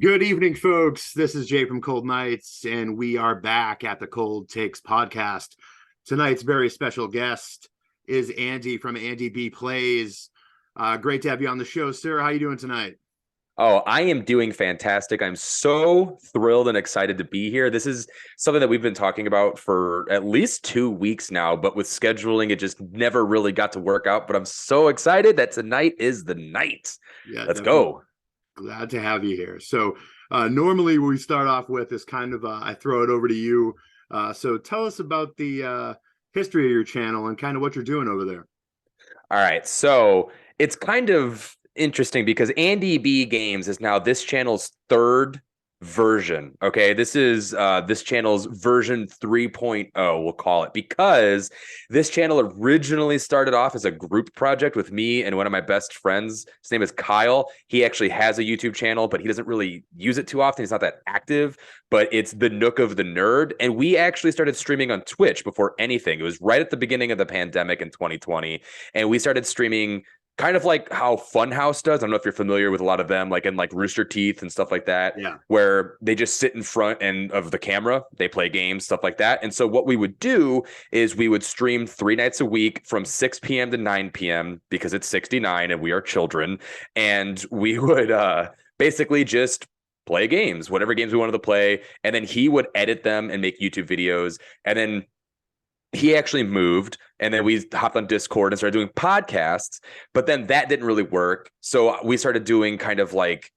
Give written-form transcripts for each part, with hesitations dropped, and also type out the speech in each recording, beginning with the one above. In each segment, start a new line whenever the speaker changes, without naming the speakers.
Good evening, folks. This is Jay from Cold Nights, and we are back at the Cold Takes podcast. Tonight's very special guest is Andy from Andy B Plays. Great to have you on the show, sir. How you doing tonight?
Oh, I am doing fantastic. I'm so thrilled and excited to be here. This is something that we've been talking about for at least 2 weeks now, but with scheduling, it just never really got to work out. But I'm so excited that tonight is the night.
Yeah,
Let's
definitely.
go.
Glad to have you here. So, normally what we start off with is kind of I throw it over to you. So, tell us about the history of your channel and kind of what you're doing over there.
All right. So it's kind of interesting because Andy B Games is now this channel's third version. Okay. This is this channel's version 3.0, we'll call it, because this channel originally started off as a group project with me and one of my best friends. His name is Kyle. He actually has a YouTube channel, but he doesn't really use it too often. He's not that active, but it's the Nook of the Nerd. And we actually started streaming on Twitch before anything. It was right at the beginning of the pandemic in 2020. And we started streaming kind of like how Funhouse does. I don't know if you're familiar with a lot of them, like in like Rooster Teeth and stuff like that,
Yeah.
where they just sit in front and of the camera, they play games, stuff like that. And so what we would do is we would stream 3 nights a week from 6 p.m. to 9 p.m. because it's 69 and we are children. And we would basically just play games, whatever games we wanted to play. And then he would edit them and make YouTube videos. And then he actually moved, and then we hopped on Discord and started doing podcasts, but then that didn't really work. So we started doing kind of like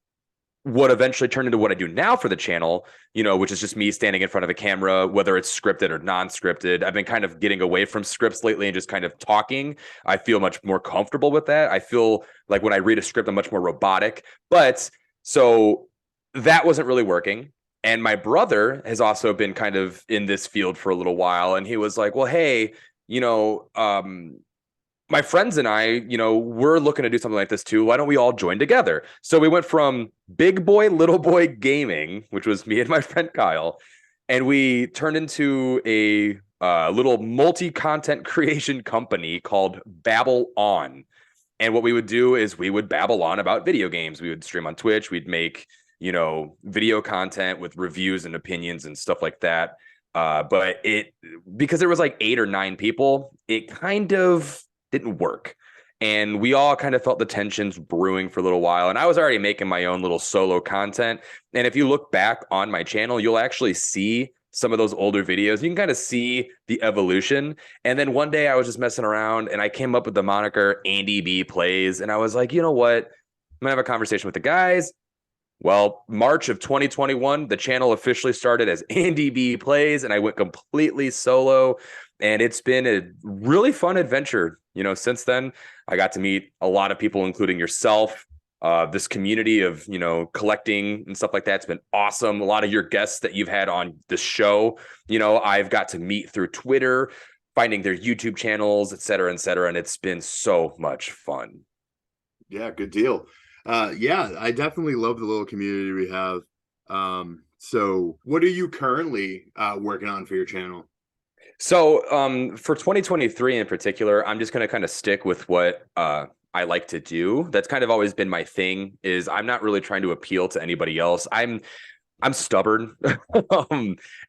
what eventually turned into what I do now for the channel, which is just me standing in front of a camera, whether it's scripted or non-scripted. I've been kind of getting away from scripts lately and just kind of talking. I feel much more comfortable with that. I feel like when I read a script, I'm much more robotic, but so that wasn't really working. And my brother has also been kind of in this field for a little while. And he was like, well, hey, my friends and I, we're looking to do something like this too. Why don't we all join together? So we went from big boy, little boy gaming, which was me and my friend Kyle, and we turned into a little multi-content creation company called Babble On. And what we would do is we would babble on about video games. We would stream on Twitch. We'd make video content with reviews and opinions and stuff like that. But because there was like 8 or 9 people, it kind of didn't work. And we all kind of felt the tensions brewing for a little while. And I was already making my own little solo content. And if you look back on my channel, you'll actually see some of those older videos. You can kind of see the evolution. And then one day I was just messing around and I came up with the moniker Andy B Plays. And I was like, you know what? I'm going to have a conversation with the guys. Well, March of 2021, the channel officially started as Andy B Plays, and I went completely solo. And it's been a really fun adventure. Since then, I got to meet a lot of people, including yourself. This community of, collecting and stuff like that. It's been awesome. A lot of your guests that you've had on the show, I've got to meet through Twitter, finding their YouTube channels, et cetera, et cetera. And it's been so much fun.
Yeah, good deal. Yeah, I definitely love the little community we have. So what are you currently working on for your channel?
So for 2023 in particular, I'm just going to kind of stick with what I like to do. That's kind of always been my thing, is I'm not really trying to appeal to anybody else. I'm stubborn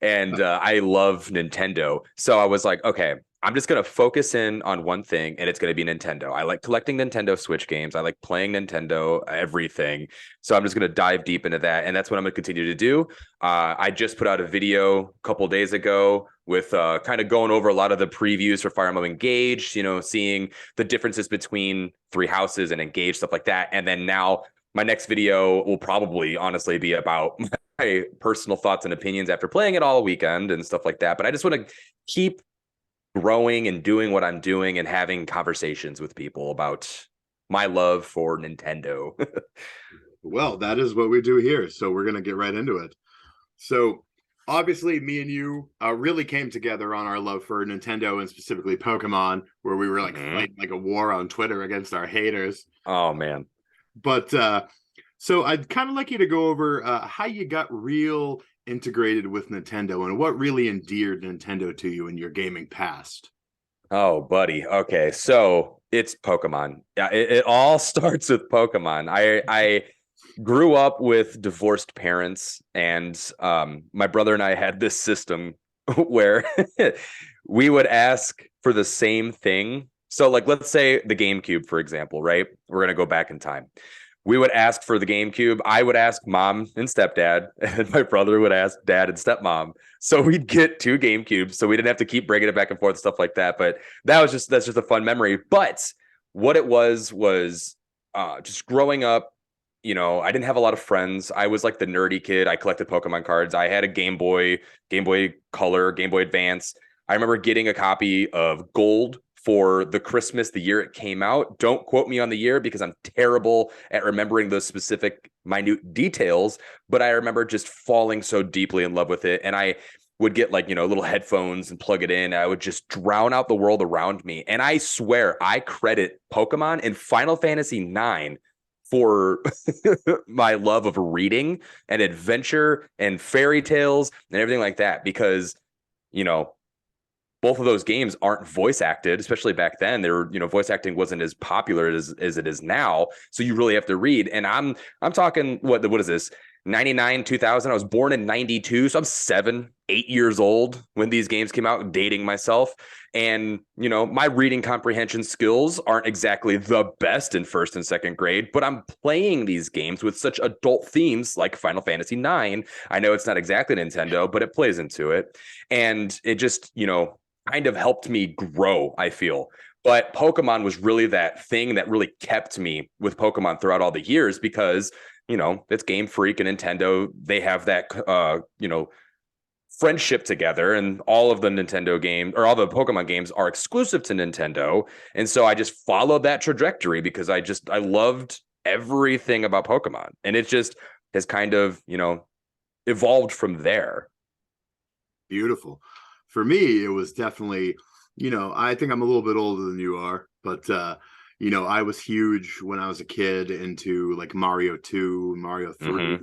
and I love Nintendo. So I was like, okay, I'm just going to focus in on one thing, and it's going to be Nintendo. I like collecting Nintendo Switch games. I like playing Nintendo, everything. So I'm just going to dive deep into that. And that's what I'm going to continue to do. I just put out a video a couple days ago with kind of going over a lot of the previews for Fire Emblem Engage, seeing the differences between Three Houses and Engage, stuff like that. And then now my next video will probably honestly be about my personal thoughts and opinions after playing it all weekend and stuff like that. But I just want to keep growing and doing what I'm doing and having conversations with people about my love for Nintendo.
Well, that is what we do here. So we're going to get right into it. So obviously me and you really came together on our love for Nintendo and specifically Pokemon, where we were like fighting like a war on Twitter against our haters.
Oh, man.
But so I'd kind of like you to go over how you got real integrated with Nintendo and what really endeared Nintendo to you in your gaming past.
Oh, buddy. Okay, so it's Pokemon. Yeah, it all starts with Pokemon. grew up with divorced parents, and my brother and I had this system where we would ask for the same thing. So, like, let's say the GameCube, for example, right? We're gonna go back in time. We would ask for the GameCube. I would ask mom and stepdad, and my brother would ask dad and stepmom. So we'd get two GameCubes, so we didn't have to keep bringing it back and forth, stuff like that. But that's just a fun memory. But what it was just growing up. I didn't have a lot of friends. I was like the nerdy kid. I collected Pokemon cards. I had a Game Boy Color, Game Boy Advance. I remember getting a copy of Gold for the Christmas the year it came out. Don't quote me on the year because I'm terrible at remembering those specific minute details, but I remember just falling so deeply in love with it. And I would get like, little headphones and plug it in. I would just drown out the world around me. And I swear I credit Pokemon and Final Fantasy IX for my love of reading and adventure and fairy tales and everything like that, because, both of those games aren't voice acted, especially back then. They were, voice acting wasn't as popular as it is now. So you really have to read. And I'm talking, what is this? 99, 2000. I was born in 92. So I'm 7, 8 years old when these games came out, dating myself. And, my reading comprehension skills aren't exactly the best in first and second grade, but I'm playing these games with such adult themes like Final Fantasy IX. I know it's not exactly Nintendo, but it plays into it. And it just, kind of helped me grow, I feel. But Pokemon was really that thing that really kept me with Pokemon throughout all the years because, it's Game Freak and Nintendo. They have that, friendship together, and all of the Nintendo games or all the Pokemon games are exclusive to Nintendo. And so I just followed that trajectory because I loved everything about Pokemon, and it just has kind of, evolved from there.
Beautiful. For me, it was definitely, I think I'm a little bit older than you are, but I was huge when I was a kid into like Mario 2, Mario 3,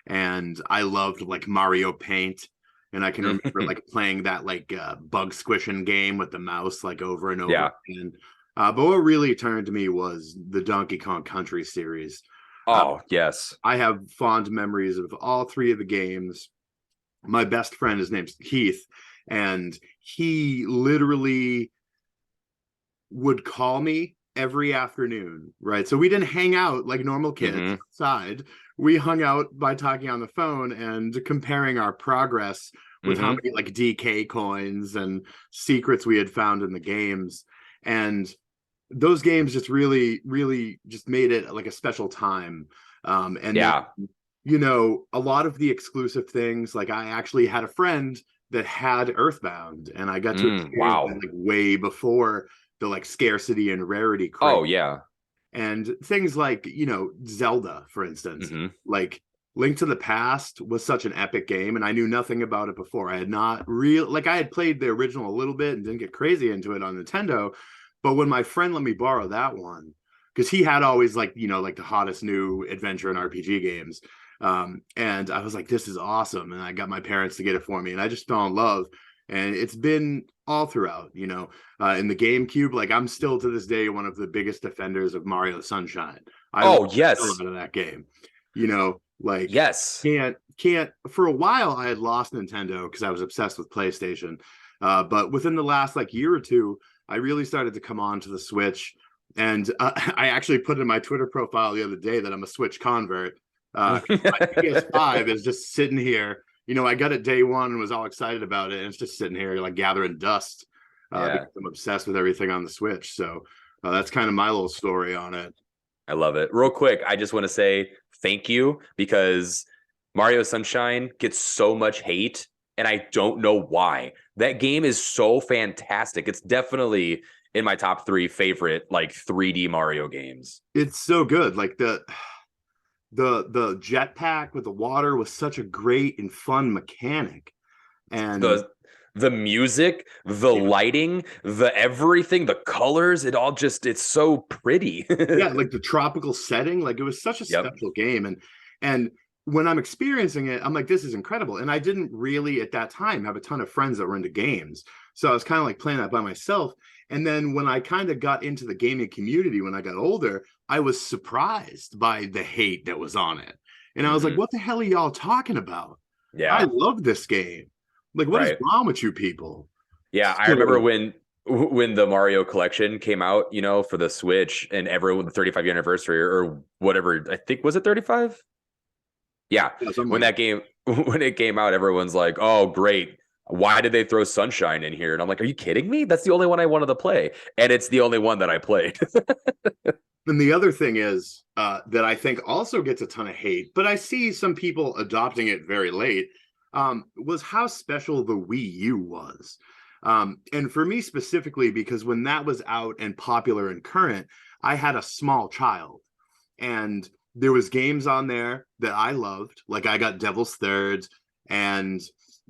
and I loved like Mario Paint. And I can remember like playing that like bug squishing game with the mouse like over and over again. But what really turned to me was the Donkey Kong Country series.
Oh, yes.
I have fond memories of all three of the games. My best friend, his name's Keith, and he literally would call me every afternoon, right? So we didn't hang out like normal kids outside. We hung out by talking on the phone and comparing our progress with how many like DK coins and secrets we had found in the games. And those games just really, really just made it like a special time. And then, a lot of the exclusive things, like I actually had a friend that had Earthbound, and I got to experience it like way before the like scarcity and rarity craze.
Oh yeah.
And things like, Zelda, for instance, like Link to the Past was such an epic game, and I knew nothing about it before. I had not I had played the original a little bit and didn't get crazy into it on Nintendo. But when my friend let me borrow that one, because he had always like, like the hottest new adventure and RPG games. And I was like, this is awesome. And I got my parents to get it for me, and I just fell in love. And it's been all throughout, in the GameCube. Like I'm still to this day one of the biggest defenders of Mario Sunshine.
Yes,
out of that game. Like
yes,
can't. For a while, I had lost Nintendo because I was obsessed with PlayStation. But within the last like year or two, I really started to come on to the Switch. And I actually put in my Twitter profile the other day that I'm a Switch convert. My PS5 is just sitting here. I got it day one and was all excited about it, and it's just sitting here like gathering dust because I'm obsessed with everything on the Switch. So that's kind of my little story on it.
I love it. Real quick, I just want to say thank you, because Mario Sunshine gets so much hate, and I don't know why. That game is so fantastic. It's definitely in my top 3 favorite like 3D Mario games.
It's so good. Like the jetpack with the water was such a great and fun mechanic. And
the music, the lighting, the everything, the colors, it's so pretty.
Yeah, like the tropical setting, like it was such a special game. And when I'm experiencing it, I'm like, this is incredible. And I didn't really at that time have a ton of friends that were into games. So I was kind of like playing that by myself. And then when I kind of got into the gaming community when I got older, I was surprised by the hate that was on it. And I was like,
Hmm.
what the hell are y'all talking about? I
Yeah.
love this game. Like, what is
Right.
wrong with you people?
Yeah, I remember
So,
when the Mario collection came out, for the Switch and everyone the 35th anniversary or whatever, I think was it 35? Yeah.
yeah, something
When
like
that game when it came out, everyone's like, "Oh, great. Why did they throw Sunshine in here?" And I'm like, "Are you kidding me? That's the only one I wanted to play." And it's the only one that I played.
and the other thing is that I think also gets a ton of hate, but I see some people adopting it very late, was how special the Wii U was. And for me specifically, because when that was out and popular and current, I had a small child. And there was games on there that I loved. Like I got Devil's Third, and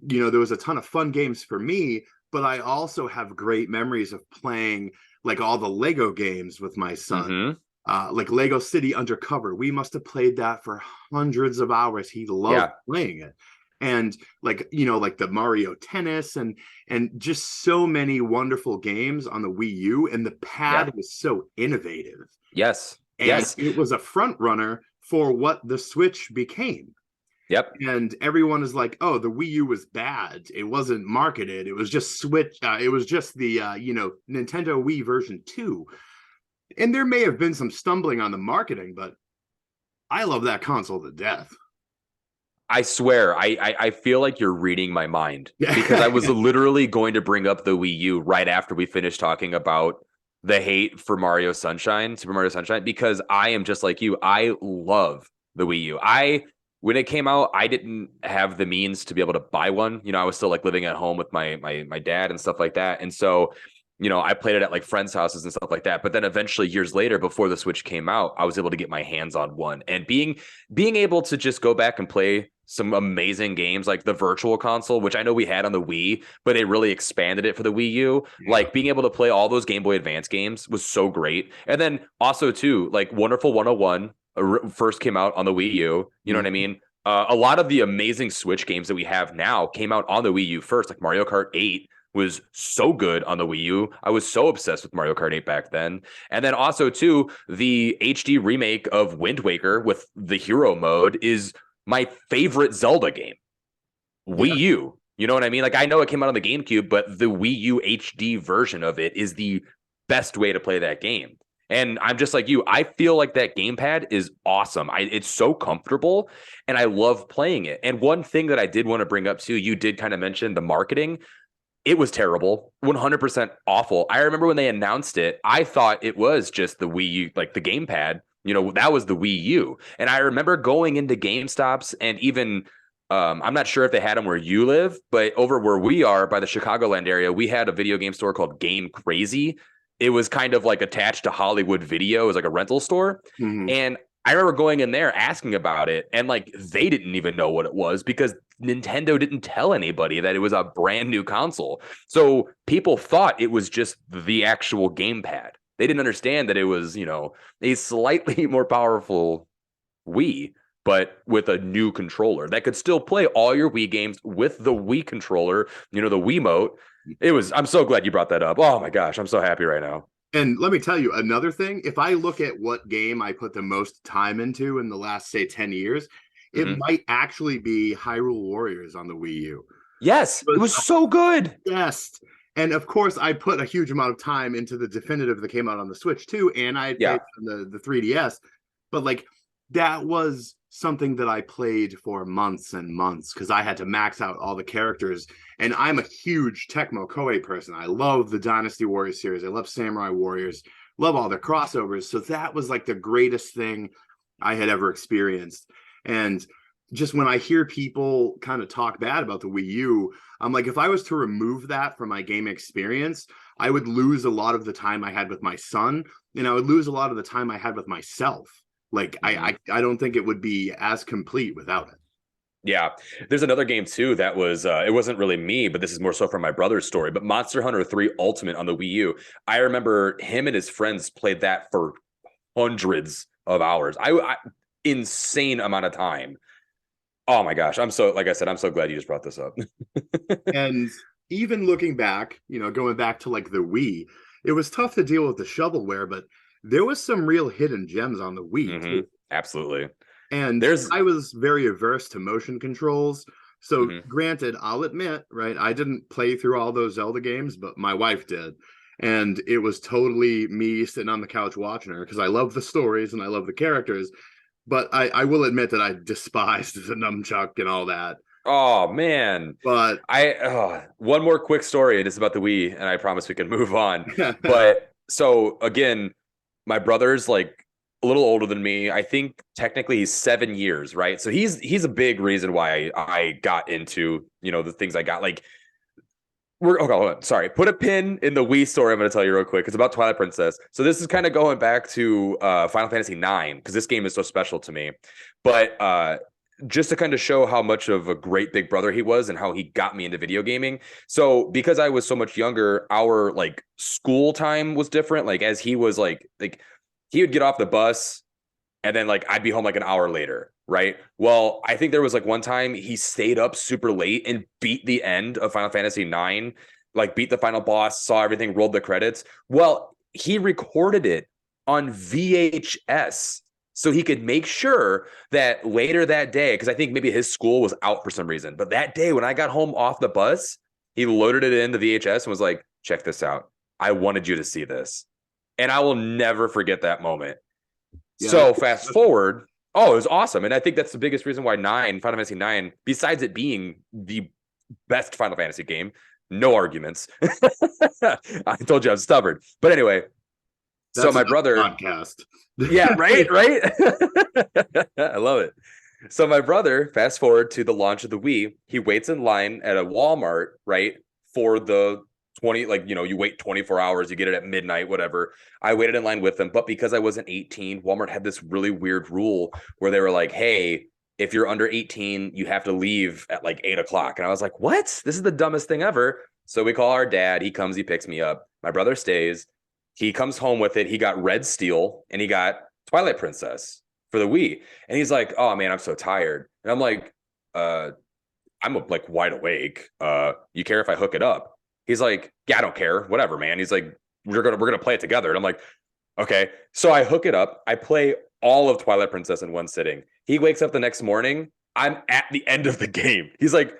there was a ton of fun games for me, but I also have great memories of playing like all the Lego games with my son,
Hmm.
like Lego City Undercover. We must have played that for hundreds of hours. He loved
Yeah.
playing it. And like, like the Mario Tennis and just so many wonderful games on the Wii U. And the
Yeah.
pad was so innovative.
Yes.
And
Yes.
it was a front runner for what the Switch became.
Yep.
And everyone is like, oh, the Wii U was bad. It wasn't marketed. It was just Switch. It was just the, Nintendo Wii version 2. And there may have been some stumbling on the marketing, but I love that console to death.
I swear, I feel like you're reading my mind because I
Yeah.
was literally going to bring up the Wii U right after we finished talking about the hate for Super Mario Sunshine, because I am just like you. I love the Wii U. When it came out, I didn't have the means to be able to buy one. I was still like living at home with my dad and stuff like that. And so, I played it at like friends' houses and stuff like that. But then eventually years later, before the Switch came out, I was able to get my hands on one. And being able to just go back and play some amazing games like the Virtual Console, which I know we had on the Wii, but they really expanded it for the Wii U.
Yeah.
Like being able to play all those Game Boy Advance games was so great. And then also too, like Wonderful 101 first came out on the Wii U. You know what I
Mhm.
mean? A lot of the amazing Switch games that we have now came out on the Wii U first, like Mario Kart 8 was so good on the Wii U. I was so obsessed with Mario Kart 8 back then. And then also too, the HD remake of Wind Waker with the hero mode is my favorite Zelda game.
Yeah.
Wii U. You know what I mean? Like I know it came out on the GameCube, but the Wii U HD version of it is the best way to play that game. And I'm just like you. I feel like that gamepad is awesome. It's so comfortable and I love playing it. And one thing that I did want to bring up too, you did kind of mention the marketing. It was terrible, 100% awful. I remember when they announced it, I thought it was just the Wii U, like the gamepad. That was the Wii U. And I remember going into GameStops and even, I'm not sure if they had them where you live, but over where we are by the Chicagoland area, we had a video game store called Game Crazy. It was kind of like attached to Hollywood Video. It was like a rental store.
Mhm.
And I remember going in there asking about it, and like they didn't even know what it was because Nintendo didn't tell anybody that it was a brand new console. So people thought it was just the actual gamepad. They didn't understand that it was, a slightly more powerful Wii, but with a new controller that could still play all your Wii games with the Wii controller, the Wiimote. I'm so glad you brought that up. Oh my gosh, I'm so happy right now.
And let me tell you another thing. If I look at what game I put the most time into in the last, say, 10 years, it
Mhm.
might actually be Hyrule Warriors on the Wii U.
Yes,
It
it
was
was so good.
obsessed. And of course, I put a huge amount of time into the definitive that came out on the Switch too, and I had played
Yeah.
on the 3DS. But like that was something that I played for months and months because I had to max out all the characters. And I'm a huge Tecmo Koei person. I love the Dynasty Warriors series. I love Samurai Warriors. Love all the crossovers. So that was like the greatest thing I had ever experienced. And just when I hear people kind of talk bad about the Wii U, I'm like, if I was to remove that from my game experience, I would lose a lot of the time I had with my son, and I would lose a lot of the time I had with myself. Like,
Mhm.
I don't think it would be as complete without it.
Yeah. There's another game too that was it wasn't really me, but this is more so from my brother's story. But Monster Hunter 3 Ultimate on the Wii U. I remember him and his friends played that for hundreds of hours. I insane amount of time. Oh my gosh. Like I said, I'm so glad you just brought this up.
And even looking back, going back to like the Wii, it was tough to deal with the shovelware, but there was some real hidden gems on the Wii too.
Absolutely.
And
There's
I was very averse to motion controls. So
mhm.
granted, I'll admit, right, I didn't play through all those Zelda games, but my wife did. And it was totally me sitting on the couch watching her because I love the stories and I love the characters. But I will admit that I despised the nunchuck and all that.
Oh man.
But
One more quick story, and it's about the Wii, and I promise we can move on. But so again, my brother's like a little older than me. I think technically he's 7 years, right? So he's a big reason why I got into, the things I got. Like hold on. Sorry. Put a pin in the Wii story I'm going to tell you real quick. It's about Twilight Princess. So this is kind of going back to Final Fantasy IX because this game is so special to me. But just to kind of show how much of a great big brother he was and how he got me into video gaming. So because I was so much younger, our like school time was different. Like as he was like he would get off the bus and then like I'd be home like an hour later, right? Well, I think there was like one time he stayed up super late and beat the end of Final Fantasy IX, like beat the final boss, saw everything, rolled the credits. Well, he recorded it on VHS so he could make sure that later that day, because I think maybe his school was out for some reason, but that day when I got home off the bus, he loaded it into VHS and was like, check this out. I wanted you to see this. And I will never forget that moment.
Yeah,
so fast forward. Oh, it was awesome. And I think that's the biggest reason why Final Fantasy IX, besides it being the best Final Fantasy game, no arguments. I told you I was stubborn. But anyway, so my brother
podcast.
Yeah, right. I love it. So my brother, fast forward to the launch of the Wii, he waits in line at a Walmart, right, for the 20, like, you wait 24 hours, you get it at midnight, whatever. I waited in line with them, but because I wasn't 18, Walmart had this really weird rule where they were like, hey, if you're under 18, you have to leave at like 8 o'clock. And I was like, what? This is the dumbest thing ever. So we call our dad. He comes, he picks me up. My brother stays. He comes home with it. He got Red Steel and he got Twilight Princess for the Wii. And he's like, oh man, I'm so tired. And I'm like, I'm like wide awake. You care if I hook it up? He's like, yeah, I don't care. Whatever, man. He's like, we're gonna play it together. And I'm like, okay. So I hook it up. I play all of Twilight Princess in one sitting. He wakes up the next morning. I'm at the end of the game. He's like,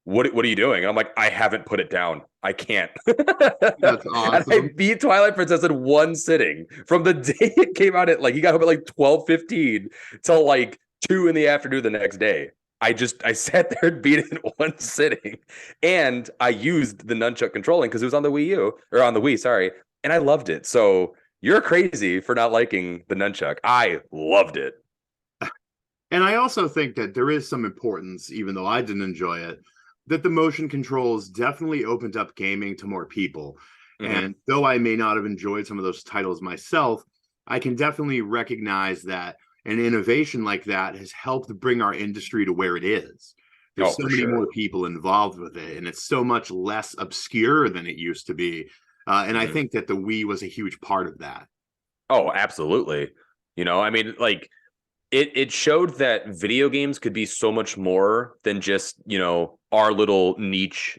what are you doing? And I'm like, I haven't put it down. I can't.
That's awesome.
And I beat Twilight Princess in one sitting from the day it came out at like, he got home at like 12:15 till like 2 p.m. the next day. I sat there and beat it in one sitting. And I used the nunchuck controlling because it was on the Wii U or on the Wii, sorry. And I loved it. So you're crazy for not liking the nunchuck. I loved it.
And I also think that there is some importance, even though I didn't enjoy it, that the motion controls definitely opened up gaming to more people. Mm-hmm. And though I may not have enjoyed some of those titles myself, I can definitely recognize that an innovation like that has helped bring our industry to where it is. There's so many more people involved with it, and it's so much less obscure than it used to be. And I think that the Wii was a huge part of that.
Oh, absolutely. I mean, like, it showed that video games could be so much more than just, our little niche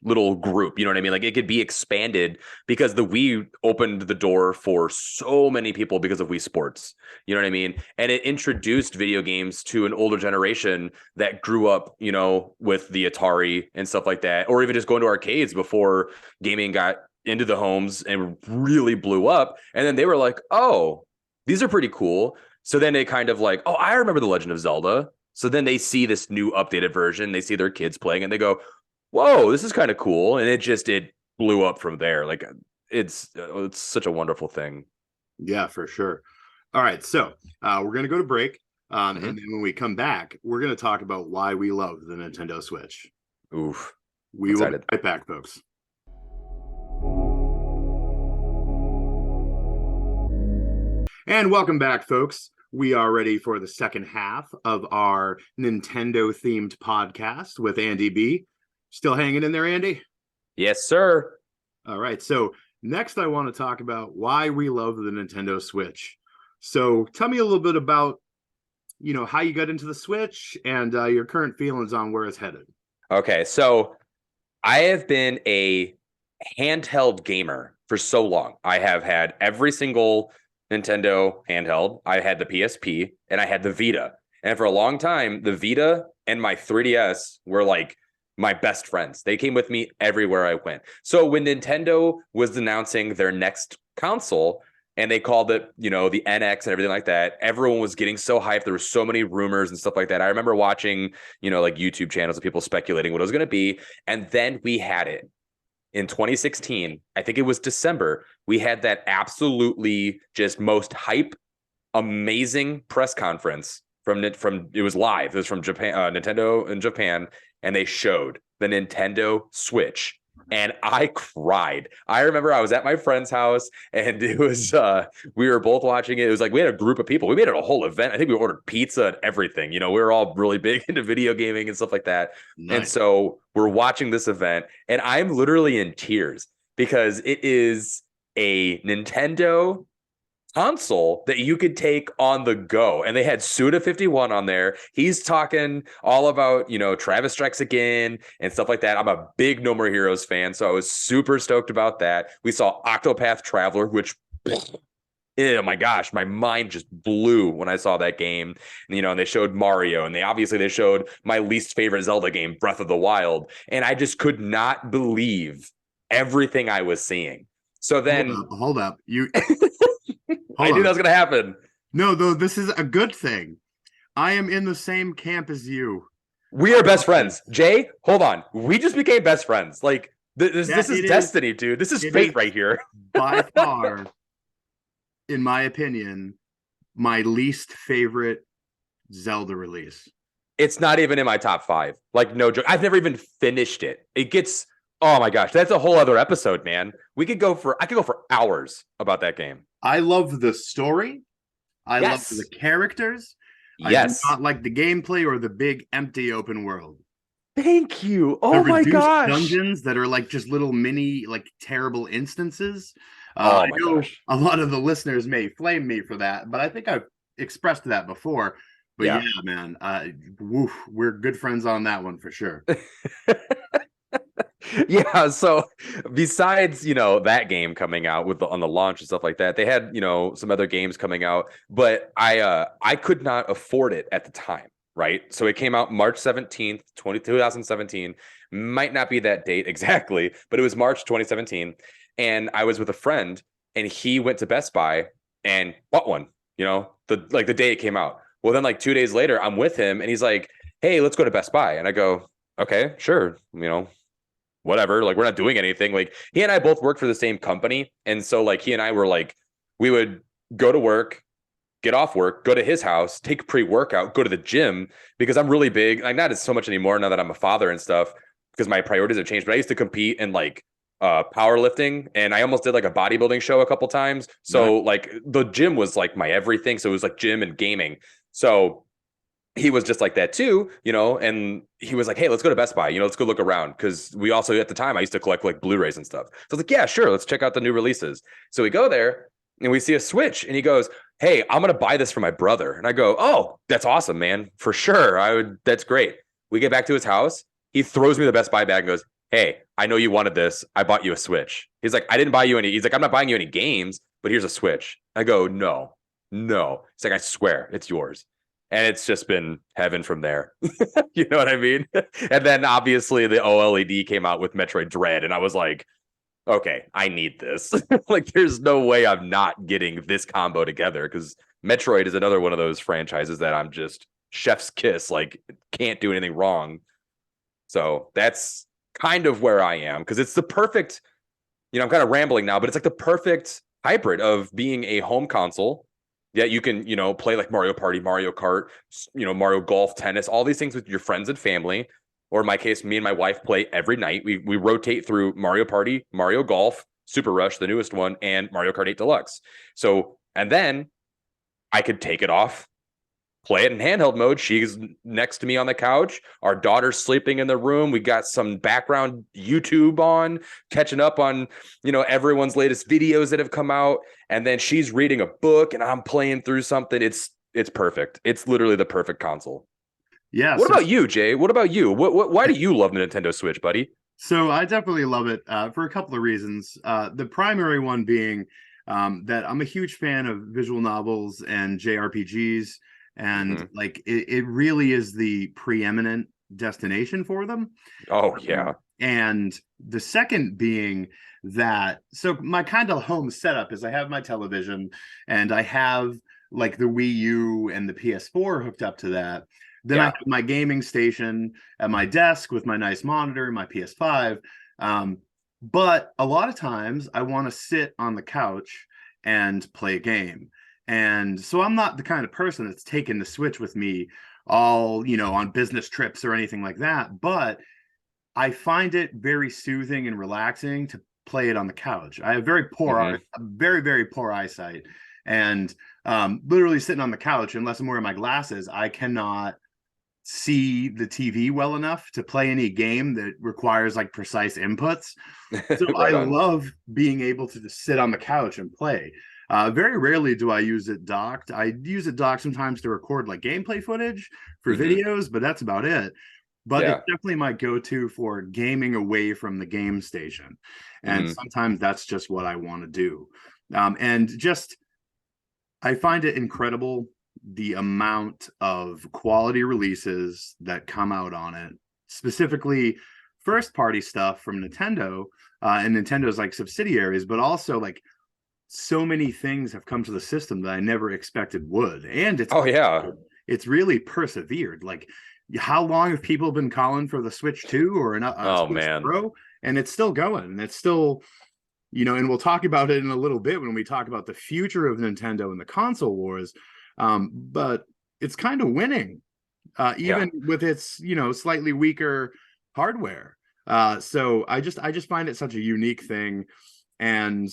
little group. You know what I mean? Like it could be expanded because the Wii opened the door for so many people because of Wii Sports. You know what I mean? And it introduced video games to an older generation that grew up, with the Atari and stuff like that, or even just going to arcades before gaming got into the homes and really blew up. And then they were like, oh, these are pretty cool. So then they kind of like, oh, I remember The Legend of Zelda. So then they see this new updated version. They see their kids playing and they go, whoa, this is kind of cool. And it blew up from there. Like it's such a wonderful thing.
Yeah, for sure. All right. So we're going to go to break. And then when we come back, we're going to talk about why we love the Nintendo Switch.
Oof.
We will be right back, folks. And welcome back, folks. We are ready for the second half of our Nintendo-themed podcast with Andy B. Still hanging in there, Andy?
Yes, sir.
All right. So next I want to talk about why we love the Nintendo Switch. So tell me a little bit about, how you got into the Switch and your current feelings on where it's headed.
Okay. So I have been a handheld gamer for so long. I have had every single Nintendo handheld. I had the PSP and I had the Vita. And for a long time, the Vita and my 3DS were like my best friends. They came with me everywhere I went. So when Nintendo was announcing their next console, and they called it, the NX and everything like that, everyone was getting so hyped. There were so many rumors and stuff like that. I remember watching, like YouTube channels of people speculating what it was going to be. And then we had it in 2016. I think it was December. We had that absolutely just most hype, amazing press conference from it was live. It was from Japan, Nintendo in Japan, and they showed the Nintendo Switch. And I cried. I remember I was at my friend's house and it was, we were both watching it. It was like, we had a group of people. We made it a whole event. I think we ordered pizza and everything. We were all really big into video gaming and stuff like that. Nice. And so we're watching this event and I'm literally in tears because it is a Nintendo console that you could take on the go. And they had Suda51 on there. He's talking all about, Travis Strikes Again and stuff like that. I'm a big No More Heroes fan, so I was super stoked about that. We saw Octopath Traveler, which oh my gosh, my mind just blew when I saw that game. And, they showed Mario, and they showed my least favorite Zelda game, Breath of the Wild. And I just could not believe everything I was seeing. So then
hold up.
I knew that was going to happen.
No, though, this is a good thing. I am in the same camp as you.
We are best friends. Jay, hold on. We just became best friends. Like, this is destiny, dude. This is fate right here.
By far, in my opinion, my least favorite Zelda release.
It's not even in my top 5. Like, no joke. I've never even finished it. It gets... Oh my gosh, that's a whole other episode, man. I could go for hours about that game.
I love the story. I love the characters.
Yes.
I do not like the gameplay or the big empty open world.
Thank you. Oh my gosh.
Dungeons that are like just little mini, like terrible instances.
I know
a lot of the listeners may flame me for that, but I think I've expressed that before. But yeah man, we're good friends on that one for sure.
Yeah, so besides that game coming out on the launch and stuff like that, they had some other games coming out, but I could not afford it at the time, right? So it came out March 17th 2017. Might not be that date exactly, but it was March 2017, and I was with a friend and he went to Best Buy and bought one, the day it came out. Well, then like 2 days later I'm with him and he's like, hey, let's go to Best Buy. And I go, okay, sure, whatever, like we're not doing anything. Like he and I both work for the same company. And so like he and I were like, we would go to work, get off work, go to his house, take pre-workout, go to the gym, because I'm really big. Like not as so much anymore now that I'm a father and stuff, because my priorities have changed. But I used to compete in like powerlifting, and I almost did like a bodybuilding show a couple times. So like the gym was like my everything. So it was like gym and gaming. So he was just like that too, and he was like, hey, let's go to Best Buy, let's go look around. Cause we also, at the time I used to collect like Blu-rays and stuff. So I was like, yeah, sure. Let's check out the new releases. So we go there and we see a Switch and he goes, hey, I'm going to buy this for my brother. And I go, oh, that's awesome, man. For sure. That's great. We get back to his house. He throws me the Best Buy bag and goes, hey, I know you wanted this. I bought you a Switch. He's like, I didn't buy you any. He's like, I'm not buying you any games, but here's a Switch. I go, no. He's like, I swear it's yours. And it's just been heaven from there. You know what I mean? And then obviously the OLED came out with Metroid Dread. And I was like, okay, I need this. Like, there's no way I'm not getting this combo together, because Metroid is another one of those franchises that I'm just chef's kiss, like can't do anything wrong. So that's kind of where I am, because it's the perfect, I'm kind of rambling now, but it's like the perfect hybrid of being a home console. Yeah, you can, play like Mario Party, Mario Kart, Mario Golf, tennis, all these things with your friends and family. Or in my case, me and my wife play every night. We rotate through Mario Party, Mario Golf, Super Rush, the newest one, and Mario Kart 8 Deluxe. So, and then I could take it off, play it in handheld mode. She's next to me on the couch. Our daughter's sleeping in the room. We got some background YouTube on, catching up on, everyone's latest videos that have come out. And then she's reading a book and I'm playing through something. It's perfect. It's literally the perfect console.
Yeah.
What about you, Jay? What about you? Why do you love the Nintendo Switch, buddy?
So I definitely love it for a couple of reasons. The primary one being that I'm a huge fan of visual novels and JRPGs, and
Hmm.
like it really is the preeminent destination for them.
Oh yeah.
And the second being that, so my kind of home setup is I have my television and I have like the Wii U and the PS4 hooked up to that. Then I
Yeah.
have my gaming station at my desk with my nice monitor, my PS5. Um, but a lot of times I want to sit on the couch and play a game. And so I'm not the kind of person that's taking the Switch with me all, on business trips or anything like that. But I find it very soothing and relaxing to play it on the couch. I have
Hmm.
very, very poor eyesight. And literally sitting on the couch, unless I'm wearing my glasses, I cannot see the TV well enough to play any game that requires like precise inputs. So I
Right on.
love being able to just sit on the couch and play. Very rarely do I use it docked. I use it docked sometimes to record like gameplay footage for
Hmm.
videos, but that's about it. But it's
Yeah.
definitely my go-to for gaming away from the game station. And
Hmm.
sometimes that's just what I want to do. And just I find it incredible the amount of quality releases that come out on it, specifically first party stuff from Nintendo and Nintendo's like subsidiaries, but also like so many things have come to the system that I never expected would. And
Oh yeah.
it's really persevered. Like how long have people been calling for the Switch 2 or a
Oh
Switch
man.
Pro? And it's still going. And it's still and we'll talk about it in a little bit when we talk about the future of Nintendo and the console wars. But it's kind of winning,
Yeah.
even with its slightly weaker hardware. So I just find it such a unique thing, and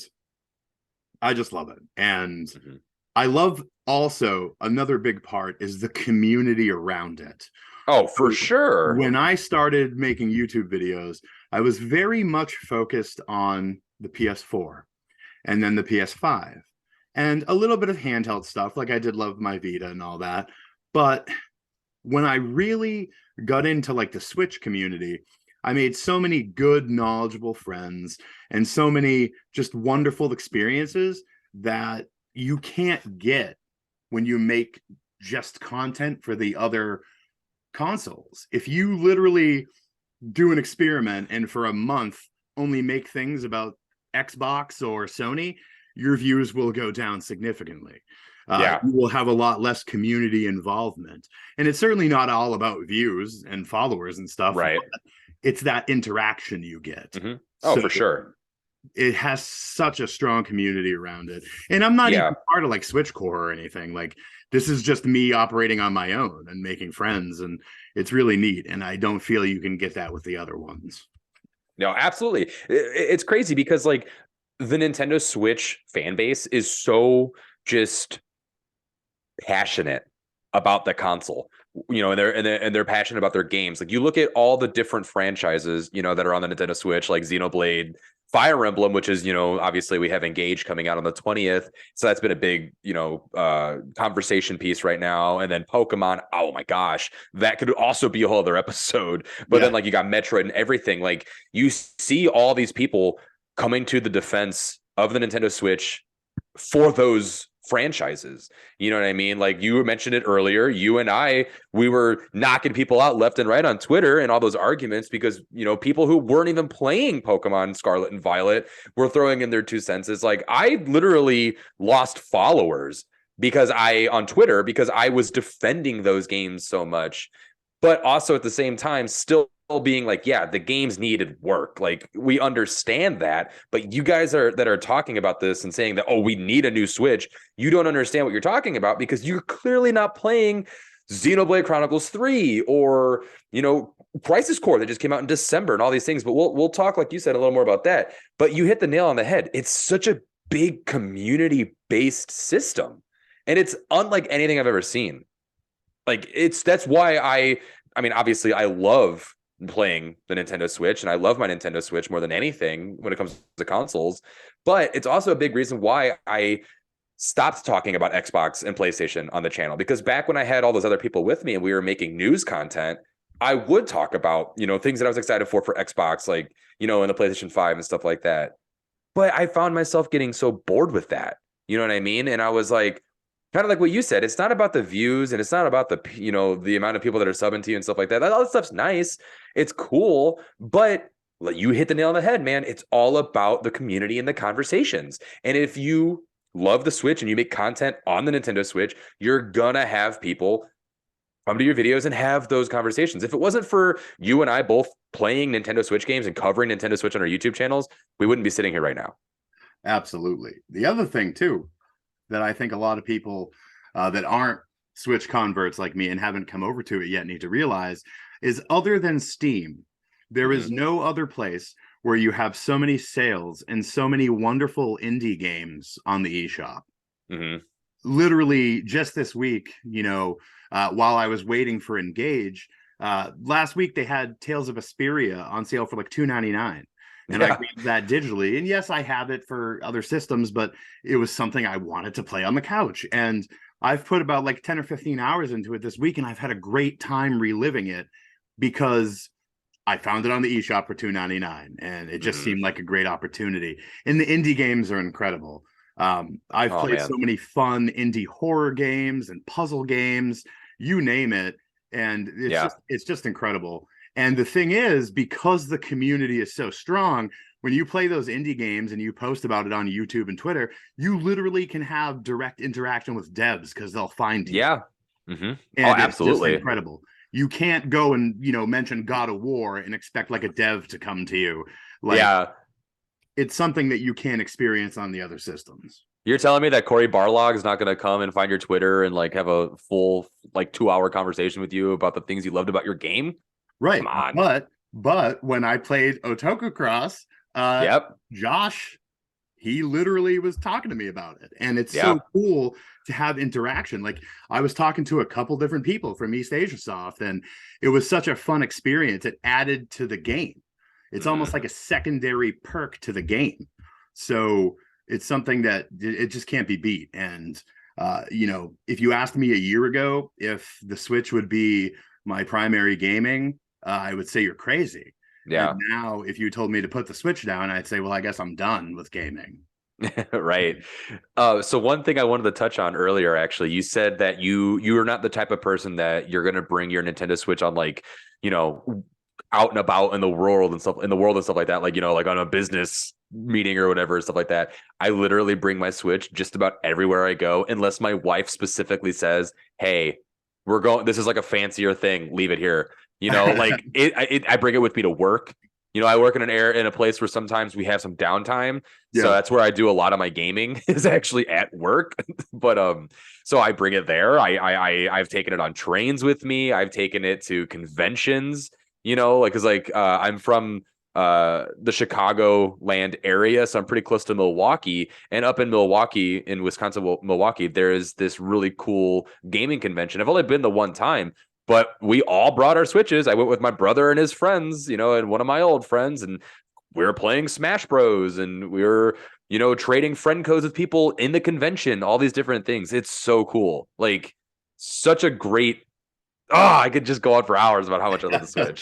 I just love it. And
Hmm.
I love also another big part is the community around it.
Oh, for
So
sure.
when I started making YouTube videos, I was very much focused on the PS4 and then the PS5 and a little bit of handheld stuff. Like I did love my Vita and all that. But when I really got into like the Switch community, I made so many good, knowledgeable friends and so many just wonderful experiences that you can't get when you make just content for the other consoles. If you literally do an experiment and for a month only make things about Xbox or Sony, your views will go down significantly.
Yeah.
You will have a lot less community involvement. And it's certainly not all about views and followers and stuff.
Right.
It's that interaction you get.
Hmm. Oh,
So
for sure.
it has such a strong community around it. And I'm not even
Yeah.
part of like Switchcore or anything. Like this is just me operating on my own and making friends. And it's really neat. And I don't feel you can get that with the other ones.
No, absolutely. It's crazy because like the Nintendo Switch fan base is so just passionate about the console. And they're passionate about their games. Like you look at all the different franchises, that are on the Nintendo Switch, like Xenoblade, Fire Emblem, which is, obviously we have Engage coming out on the 20th. So that's been a big, conversation piece right now. And then Pokemon, oh my gosh, that could also be a whole other episode. But
Yeah.
then like you got Metroid and everything. Like you see all these people coming to the defense of the Nintendo Switch for those franchises. You know what I mean? Like you mentioned it earlier, you and I, we were knocking people out left and right on Twitter and all those arguments because, people who weren't even playing Pokemon Scarlet and Violet were throwing in their 2 cents. It's like I literally lost followers on Twitter because I was defending those games so much, but also at the same time still being like, yeah, the games needed work. Like we understand that, but you guys that are talking about this and saying that, oh, we need a new Switch. You don't understand what you're talking about because you're clearly not playing Xenoblade Chronicles 3 or, Crisis Core that just came out in December and all these things. But we'll talk, like you said, a little more about that. But you hit the nail on the head. It's such a big community based system, and it's unlike anything I've ever seen. Like that's why I mean, obviously I love playing the Nintendo Switch and I love my Nintendo Switch more than anything when it comes to consoles. But it's also a big reason why I stopped talking about Xbox and PlayStation on the channel because back when I had all those other people with me and we were making news content, I would talk about, things that I was excited for Xbox, like, and the PlayStation 5 and stuff like that. But I found myself getting so bored with that. You know what I mean? And I was like, kind of like what you said, it's not about the views and it's not about the amount of people that are subbing to you and stuff like that. All that stuff's nice. It's cool. But like, you hit the nail on the head, man. It's all about the community and the conversations. And if you love the Switch and you make content on the Nintendo Switch, you're gonna have people come to your videos and have those conversations. If it wasn't for you and I both playing Nintendo Switch games and covering Nintendo Switch on our YouTube channels, we wouldn't be sitting here right now.
Absolutely. The other thing too that I think a lot of people that aren't Switch converts like me and haven't come over to it yet need to realize is, other than Steam, there is no other place where you have so many sales and so many wonderful indie games on the eShop. Literally just this week, while I was waiting for Engage, last week they had Tales of Asperia on sale for like $2.99. And I grabbed that digitally. And yes, I have it for other systems, but it was something I wanted to play on the couch. And I've put about like 10 or 15 hours into it this week, and I've had a great time reliving it because I found it on the eShop for $2.99, and it just seemed like a great opportunity. And the indie games are incredible. I've played so many fun indie horror games and puzzle games, you name it. And it's just incredible. And the thing is, because the community is so strong, when you play those indie games and you post about it on YouTube and Twitter, you literally can have direct interaction with devs because they'll find you.
Yeah.
And absolutely. It's incredible. You can't go and, mention God of War and expect like a dev to come to you. It's something that you can't experience on the other systems.
You're telling me that Cory Barlog is not going to come and find your Twitter and like have a full like 2-hour conversation with you about the things you loved about your game?
Right. But when I played Otokocross, Josh, he literally was talking to me about it. And it's so cool to have interaction. Like, I was talking to a couple different people from East Asia Soft, and it was such a fun experience. It added to the game. It's almost like a secondary perk to the game. So it's something that it just can't be beat. And, if you asked me a year ago if the Switch would be my primary gaming, I would say you're crazy. Yeah. And now, if you told me to put the Switch down, I'd say, well, I guess I'm done with gaming.
Right. So one thing I wanted to touch on earlier, actually, you said that you are not the type of person that you're going to bring your Nintendo Switch on, like, out and about in the world and stuff like that. Like, like on a business meeting or whatever, stuff like that. I literally bring my Switch just about everywhere I go, unless my wife specifically says, hey, this is like a fancier thing, leave it here. Like I bring it with me to work. I work in a place where sometimes we have some downtime. So that's where I do a lot of my gaming is actually at work. But so I bring it there. I've taken it on trains with me. I've taken it to conventions, because I'm from the Chicagoland area, so I'm pretty close to Milwaukee. And up in Milwaukee, in Wisconsin, Milwaukee, there is this really cool gaming convention. I've only been the one time, but we all brought our Switches. I went with my brother and his friends, and one of my old friends, and we were playing Smash Bros. And we were, trading friend codes with people in the convention, all these different things. It's so cool. Like, such a great, I could just go on for hours about how much I love the Switch.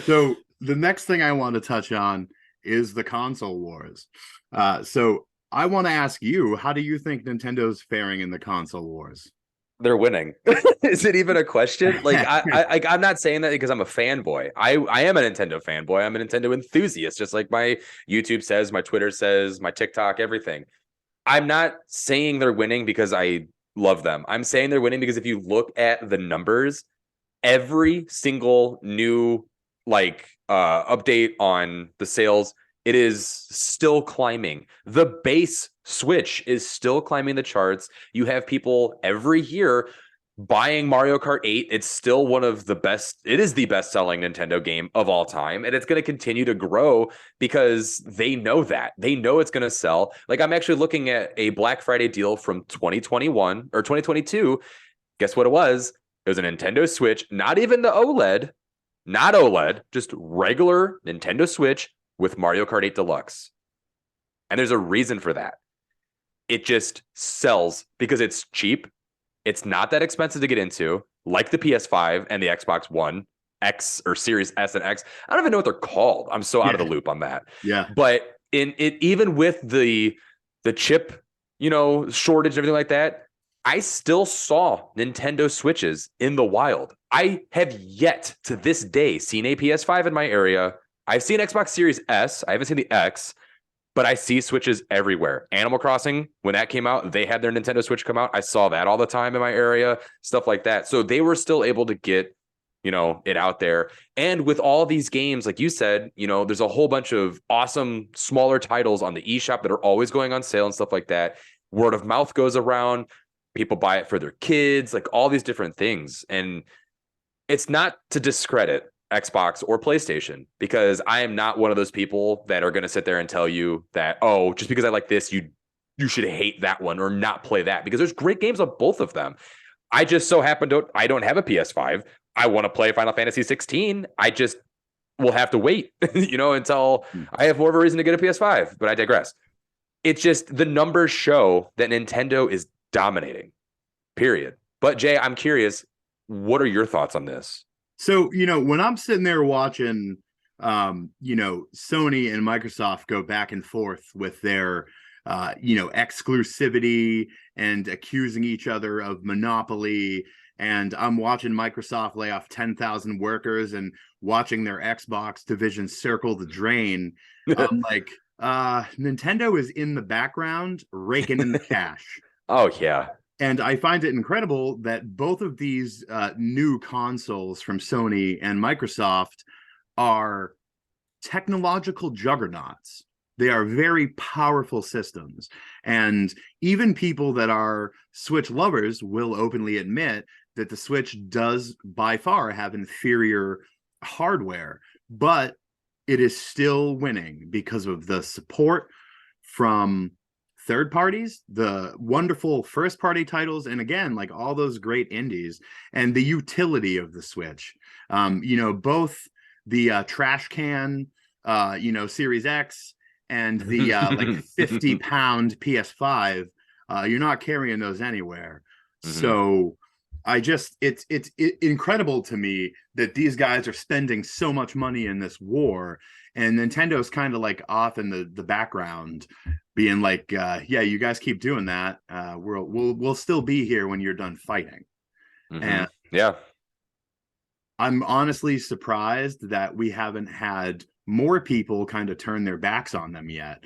So the next thing I want to touch on is the console wars. So I want to ask you, how do you think Nintendo's faring in the console wars?
They're winning. Is it even a question? Like, I'm not saying that because I'm a fanboy. I am a Nintendo fanboy. I'm a Nintendo enthusiast, just like my YouTube says, my Twitter says, my TikTok, everything. I'm not saying they're winning because I love them. I'm saying they're winning because if you look at the numbers, every single new update on the sales, it is still climbing. The base Switch is still climbing the charts. You have people every year buying Mario Kart 8. It's still one of the best. It is the best selling Nintendo game of all time. And it's going to continue to grow because they know that. They know it's going to sell. Like, I'm actually looking at a Black Friday deal from 2021 or 2022. Guess what it was? It was a Nintendo Switch, not even the OLED, not OLED, just regular Nintendo Switch with Mario Kart 8 Deluxe. And there's a reason for that. It just sells because it's cheap. It's not that expensive to get into, like the PS5 and the Xbox One. X or Series S and X. I don't even know what they're called. I'm so out of the loop on that.
Yeah.
But in it, even with the chip, shortage and everything like that, I still saw Nintendo Switches in the wild. I have yet to this day seen a PS5 in my area. I've seen Xbox Series S. I haven't seen the X, but I see Switches everywhere. Animal Crossing, when that came out, they had their Nintendo Switch come out. I saw that all the time in my area, stuff like that. So they were still able to get, it out there. And with all these games, like you said, there's a whole bunch of awesome smaller titles on the eShop that are always going on sale and stuff like that. Word of mouth goes around. People buy it for their kids, like all these different things. And it's not to discredit Xbox or PlayStation, because I am not one of those people that are going to sit there and tell you that, oh, just because I like this, you should hate that one or not play that, because there's great games on both of them. I just so happen I don't have a PS5. I want to play Final Fantasy 16. I just will have to wait, until I have more of a reason to get a PS5, but I digress. It's just the numbers show that Nintendo is dominating, period. But Jay, I'm curious, what are your thoughts on this?
So, when I'm sitting there watching, Sony and Microsoft go back and forth with their, exclusivity and accusing each other of monopoly, and I'm watching Microsoft lay off 10,000 workers and watching their Xbox division circle the drain, I'm like, Nintendo is in the background raking in the cash.
Oh, yeah.
And I find it incredible that both of these new consoles from Sony and Microsoft are technological juggernauts. They are very powerful systems. And even people that are Switch lovers will openly admit that the Switch does by far have inferior hardware, but it is still winning because of the support from third parties, the wonderful first party titles, and again, like all those great indies, and the utility of the Switch. Both the trash can, Series X, and the like 50-pound PS5, you're not carrying those anywhere. Mm-hmm. So it's incredible to me that these guys are spending so much money in this war, and Nintendo's kind of like off in the background, being like, yeah, you guys keep doing that. We'll still be here when you're done fighting. Mm-hmm. And
yeah,
I'm honestly surprised that we haven't had more people kind of turn their backs on them yet,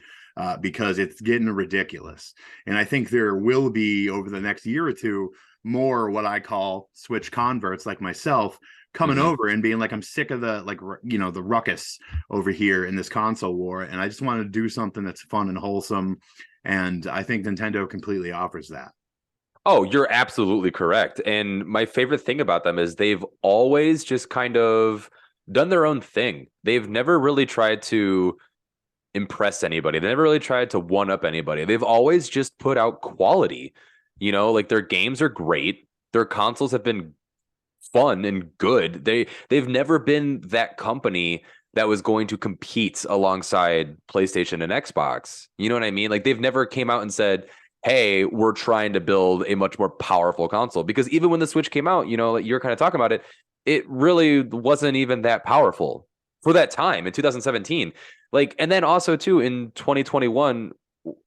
because it's getting ridiculous. And I think there will be, over the next year or two, more what I call Switch converts like myself coming mm-hmm. over and being like, I'm sick of the the ruckus over here in this console war, and I just want to do something that's fun and wholesome. And I think Nintendo completely offers that.
Oh, you're absolutely correct. And my favorite thing about them is they've always just kind of done their own thing. They've never really tried to impress anybody. They never really tried to one up anybody. They've always just put out quality. Like their games are great. Their consoles have been fun and good. They've never been that company that was going to compete alongside PlayStation and Xbox. You know what I mean? Like they've never came out and said, hey, we're trying to build a much more powerful console. Because even when the Switch came out, like you're kind of talking about it, it really wasn't even that powerful for that time in 2017. Like, and then also too in 2021,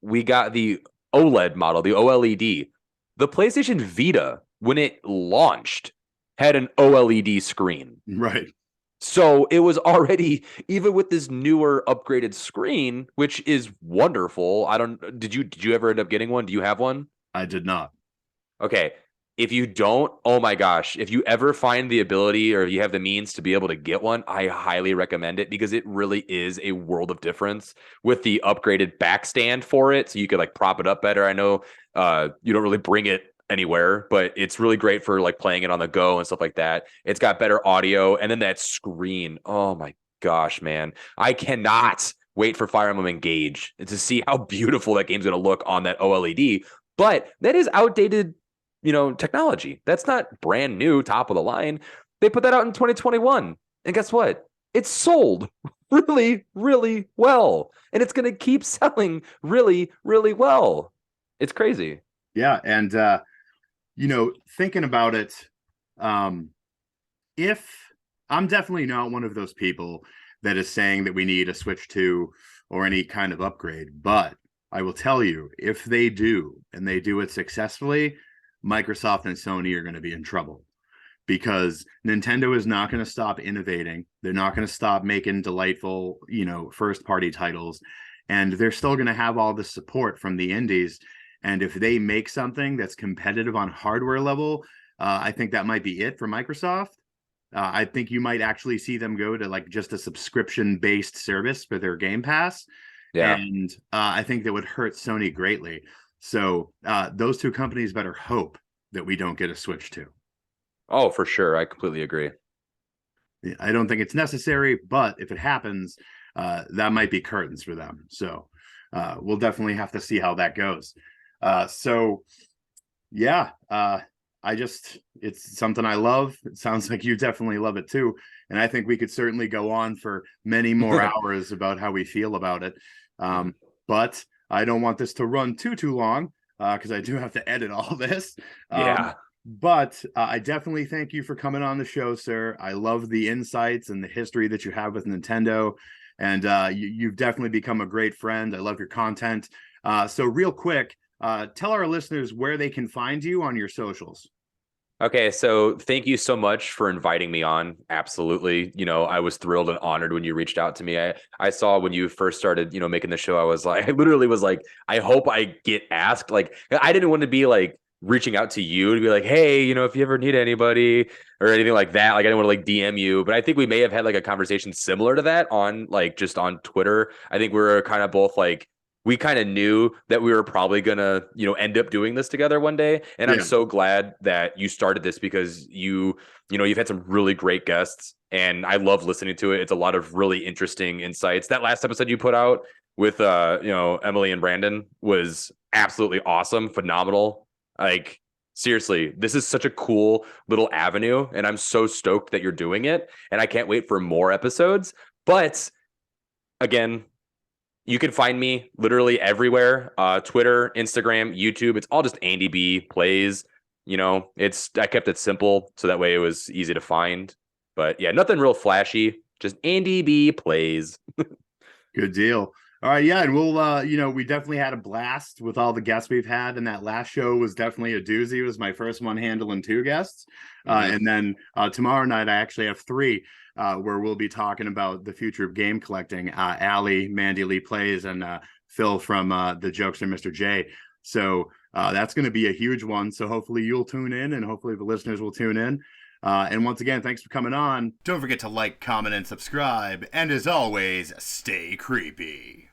we got the OLED model, the OLED. The PlayStation Vita, when it launched, had an OLED screen.
Right.
So it was already, even with this newer upgraded screen, which is wonderful. Did you ever end up getting one? Do you have one?
I did not.
Okay. If you don't, oh my gosh, if you ever find the ability or you have the means to be able to get one, I highly recommend it, because it really is a world of difference with the upgraded back stand for it. So you could like prop it up better. I know you don't really bring it anywhere, but it's really great for like playing it on the go and stuff like that. It's got better audio, and then that screen. Oh my gosh, man. I cannot wait for Fire Emblem Engage to see how beautiful that game's going to look on that OLED. But that is outdated, technology. That's not brand new, top of the line. They put that out in 2021. And guess what? It's sold really, really well. And it's going to keep selling really, really well. It's crazy.
Yeah. And, thinking about it, if I'm definitely not one of those people that is saying that we need a Switch 2 or any kind of upgrade. But I will tell you, if they do and they do it successfully, Microsoft and Sony are going to be in trouble because Nintendo is not going to stop innovating. They're not going to stop making delightful, first party titles. And they're still going to have all the support from the indies. And if they make something that's competitive on hardware level, I think that might be it for Microsoft. I think you might actually see them go to like just a subscription based service for their Game Pass.
Yeah.
And I think that would hurt Sony greatly. So those two companies better hope that we don't get a Switch 2.
Oh, for sure. I completely agree.
I don't think it's necessary, but if it happens, that might be curtains for them. So we'll definitely have to see how that goes. Yeah, it's something I love. It sounds like you definitely love it too. And I think we could certainly go on for many more hours about how we feel about it. But I don't want this to run too long because I do have to edit all this.
Yeah.
But I definitely thank you for coming on the show, sir. I love the insights and the history that you have with Nintendo. And you've definitely become a great friend. I love your content. So real quick, tell our listeners where they can find you on your socials.
Okay, so thank you so much for inviting me on. Absolutely. I was thrilled and honored when you reached out to me. I saw when you first started, making the show, I literally was like, I hope I get asked. Like, I didn't want to be like reaching out to you to be like, hey, if you ever need anybody or anything like that. Like, I didn't want to like DM you, but I think we may have had like a conversation similar to that on like just on Twitter. I think we were kind of both like, we kind of knew that we were probably gonna, end up doing this together one day. And I'm so glad that you started this because you've had some really great guests and I love listening to it. It's a lot of really interesting insights. That last episode you put out with, Emily and Brandon was absolutely awesome, phenomenal. Like, seriously, this is such a cool little avenue and I'm so stoked that you're doing it. And I can't wait for more episodes. But again, you can find me literally everywhere. Twitter, Instagram, YouTube. It's all just Andy B Plays. I kept it simple so that way it was easy to find. But yeah, nothing real flashy. Just Andy B Plays.
Good deal. All right, yeah, and we'll we definitely had a blast with all the guests we've had, and that last show was definitely a doozy. It was my first one handling 2 guests. And then tomorrow night I actually have 3. Where we'll be talking about the future of game collecting. Allie, Mandy Lee Plays, and Phil from the Jokester Mr. J. So that's going to be a huge one. So hopefully you'll tune in and hopefully the listeners will tune in. And once again, thanks for coming on. Don't forget to like, comment, and subscribe. And as always, stay creepy.